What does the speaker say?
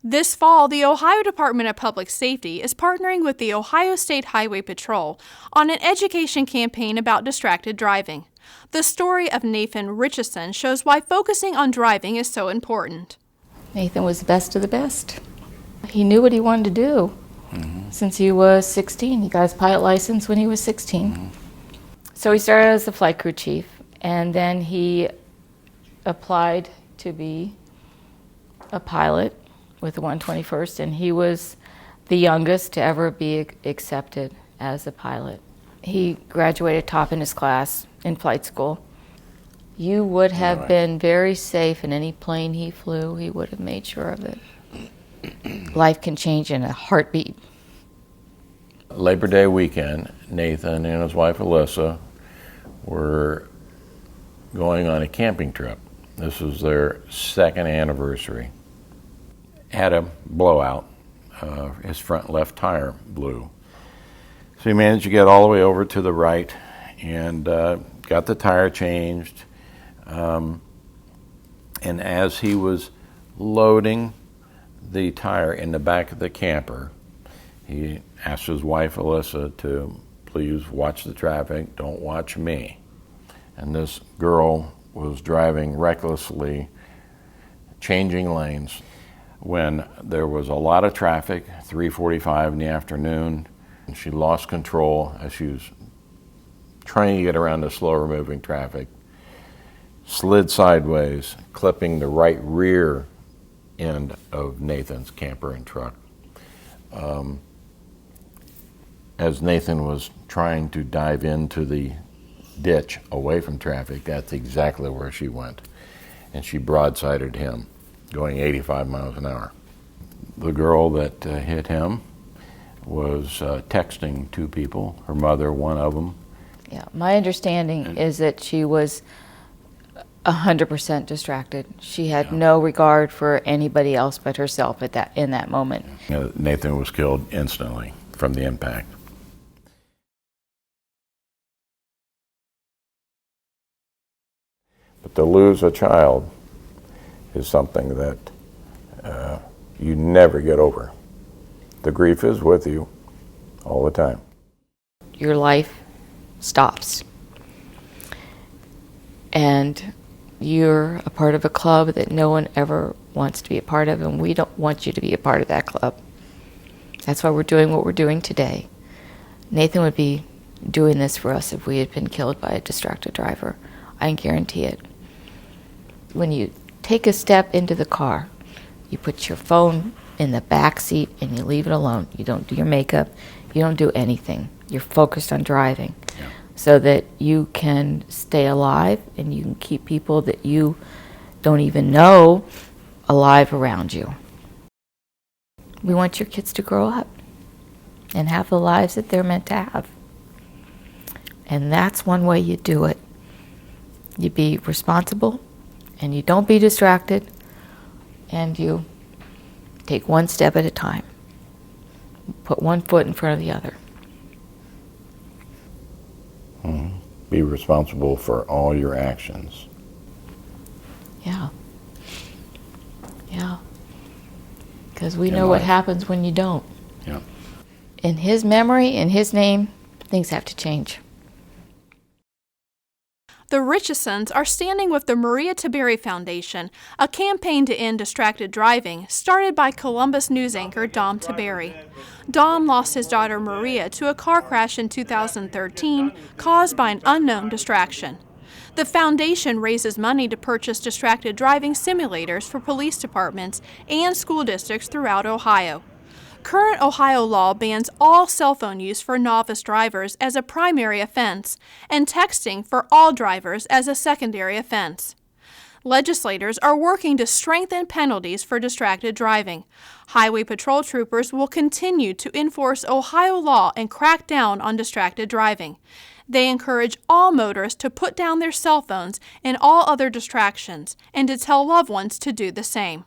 This fall, the Ohio Department of Public Safety is partnering with the Ohio State Highway Patrol on an education campaign about distracted driving. The story of Nathan Richardson shows why focusing on driving is so important. Nathan was the best of the best. He knew what he wanted to do since he was 16. He got his pilot license when he was 16. So he started as the flight crew chief, and then he applied to be a pilot with the 121st, and he was the youngest to ever be accepted as a pilot. He graduated top in his class in flight school. You would have been very safe in any plane he flew. He would have made sure of it. Life can change in a heartbeat. Labor Day weekend, Nathan and his wife Alyssa were going on a camping trip. This was their second anniversary. Had a blowout. His front left tire blew. So he managed to get all the way over to the right and got the tire changed. And as he was loading the tire in the back of the camper, he asked his wife Alyssa to please watch the traffic, don't watch me. And this girl was driving recklessly, changing lanes. When there was a lot of traffic, 3:45 in the afternoon, and she lost control as she was trying to get around the slower moving traffic, slid sideways, clipping the right rear end of Nathan's camper and truck. As Nathan was trying to dive into the ditch away from traffic, that's exactly where she went. And she broadsided him, going 85 miles an hour. The girl that hit him was texting two people, her mother, one of them. Yeah, my understanding is that she was 100% distracted. She had no regard for anybody else but herself in that moment. Nathan was killed instantly from the impact. But to lose a child is something that you never get over. The grief is with you all the time. Your life stops. And you're a part of a club that no one ever wants to be a part of, and we don't want you to be a part of that club. That's why we're doing what we're doing today. Nathan would be doing this for us if we had been killed by a distracted driver. I can guarantee it. When you take a step into the car, you put your phone in the back seat and you leave it alone. You don't do your makeup. You don't do anything. You're focused on driving so that you can stay alive and you can keep people that you don't even know alive around you. We want your kids to grow up and have the lives that they're meant to have. And that's one way you do it. You be responsible and you don't be distracted and you take one step at a time. Put one foot in front of the other. Be responsible for all your actions. Yeah. Yeah. Because we know what happens when you don't. Yeah. In his memory, in his name, things have to change. The Richardsons are standing with the Maria Tiberi Foundation, a campaign to end distracted driving started by Columbus News anchor Dom Tiberi. Dom lost his daughter Maria to a car crash in 2013 caused by an unknown distraction. The foundation raises money to purchase distracted driving simulators for police departments and school districts throughout Ohio. Current Ohio law bans all cell phone use for novice drivers as a primary offense and texting for all drivers as a secondary offense. Legislators are working to strengthen penalties for distracted driving. Highway patrol troopers will continue to enforce Ohio law and crack down on distracted driving. They encourage all motorists to put down their cell phones and all other distractions and to tell loved ones to do the same.